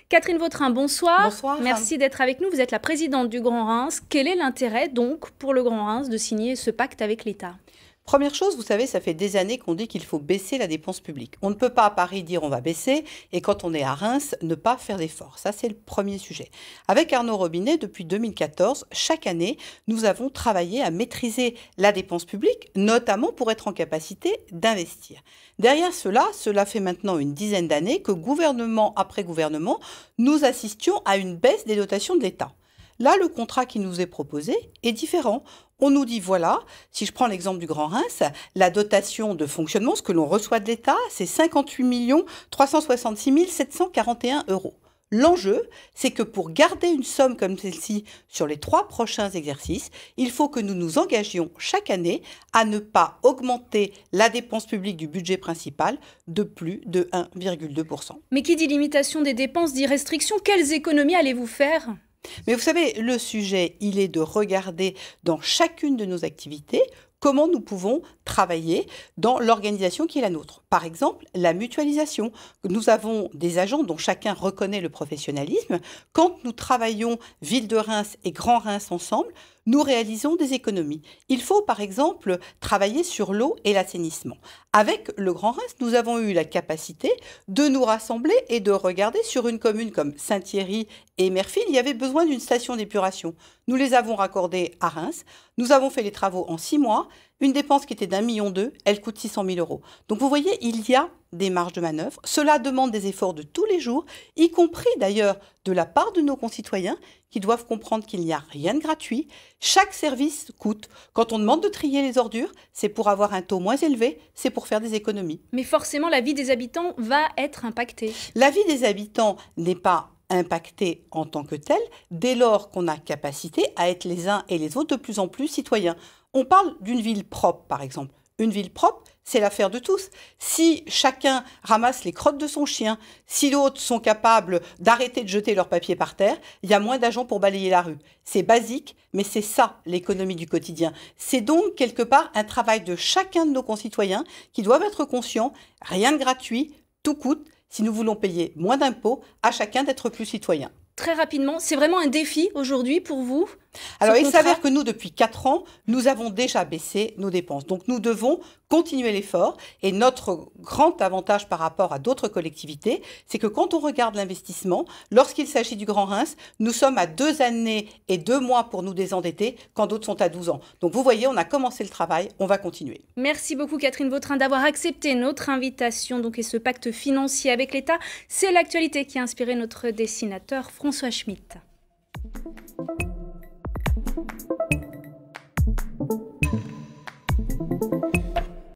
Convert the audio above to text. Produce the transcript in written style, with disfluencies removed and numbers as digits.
Catherine Vautrin, bonsoir. Bonsoir. Merci d'être avec nous. Vous êtes la présidente du Grand Reims. Quel est l'intérêt donc pour le Grand Reims de signer ce pacte avec l'État ? Première chose, vous savez, ça fait des années qu'on dit qu'il faut baisser la dépense publique. On ne peut pas à Paris dire on va baisser et quand on est à Reims, ne pas faire d'efforts. Ça, c'est le premier sujet. Avec Arnaud Robinet, depuis 2014, chaque année, nous avons travaillé à maîtriser la dépense publique, notamment pour être en capacité d'investir. Derrière cela fait maintenant une dizaine d'années que gouvernement après gouvernement, nous assistions à une baisse des dotations de l'État. Là, le contrat qui nous est proposé est différent. On nous dit, voilà, si je prends l'exemple du Grand Reims, la dotation de fonctionnement, ce que l'on reçoit de l'État, c'est 58 366 741 €. L'enjeu, c'est que pour garder une somme comme celle-ci sur les 3 prochains exercices, il faut que nous nous engagions chaque année à ne pas augmenter la dépense publique du budget principal de plus de 1,2%. Mais qui dit limitation des dépenses dit restriction. Quelles économies allez-vous faire ? Mais vous savez, le sujet, il est de regarder dans chacune de nos activités comment nous pouvons travailler dans l'organisation qui est la nôtre. Par exemple, la mutualisation. Nous avons des agents dont chacun reconnaît le professionnalisme. Quand nous travaillons Ville de Reims et Grand Reims ensemble, nous réalisons des économies. Il faut par exemple travailler sur l'eau et l'assainissement. Avec le Grand Reims, nous avons eu la capacité de nous rassembler et de regarder sur une commune comme Saint-Thierry et Merville, il y avait besoin d'une station d'épuration. Nous les avons raccordées à Reims. Nous avons fait les travaux en 6 mois. Une dépense qui était d'1,2 million, elle coûte 600 000 €. Donc vous voyez, il y a des marges de manœuvre. Cela demande des efforts de tous les jours, y compris d'ailleurs de la part de nos concitoyens qui doivent comprendre qu'il n'y a rien de gratuit. Chaque service coûte. Quand on demande de trier les ordures, c'est pour avoir un taux moins élevé, c'est pour faire des économies. Mais forcément, la vie des habitants va être impactée. La vie des habitants n'est pas impactée en tant que telle dès lors qu'on a capacité à être les uns et les autres de plus en plus citoyens. On parle d'une ville propre, par exemple. Une ville propre, c'est l'affaire de tous. Si chacun ramasse les crottes de son chien, si d'autres sont capables d'arrêter de jeter leurs papiers par terre, il y a moins d'agents pour balayer la rue. C'est basique, mais c'est ça l'économie du quotidien. C'est donc quelque part un travail de chacun de nos concitoyens qui doivent être conscients, rien de gratuit, tout coûte. Si nous voulons payer moins d'impôts, à chacun d'être plus citoyen. Très rapidement, c'est vraiment un défi aujourd'hui pour vous ? Alors, il s'avère que nous, depuis 4 ans, nous avons déjà baissé nos dépenses. Donc, nous devons continuer l'effort. Et notre grand avantage par rapport à d'autres collectivités, c'est que quand on regarde l'investissement, lorsqu'il s'agit du Grand Reims, nous sommes à 2 années et 2 mois pour nous désendetter, quand d'autres sont à 12 ans. Donc, vous voyez, on a commencé le travail, on va continuer. Merci beaucoup, Catherine Vautrin, d'avoir accepté notre invitation et ce pacte financier avec l'État. C'est l'actualité qui a inspiré notre dessinateur François Schmitt.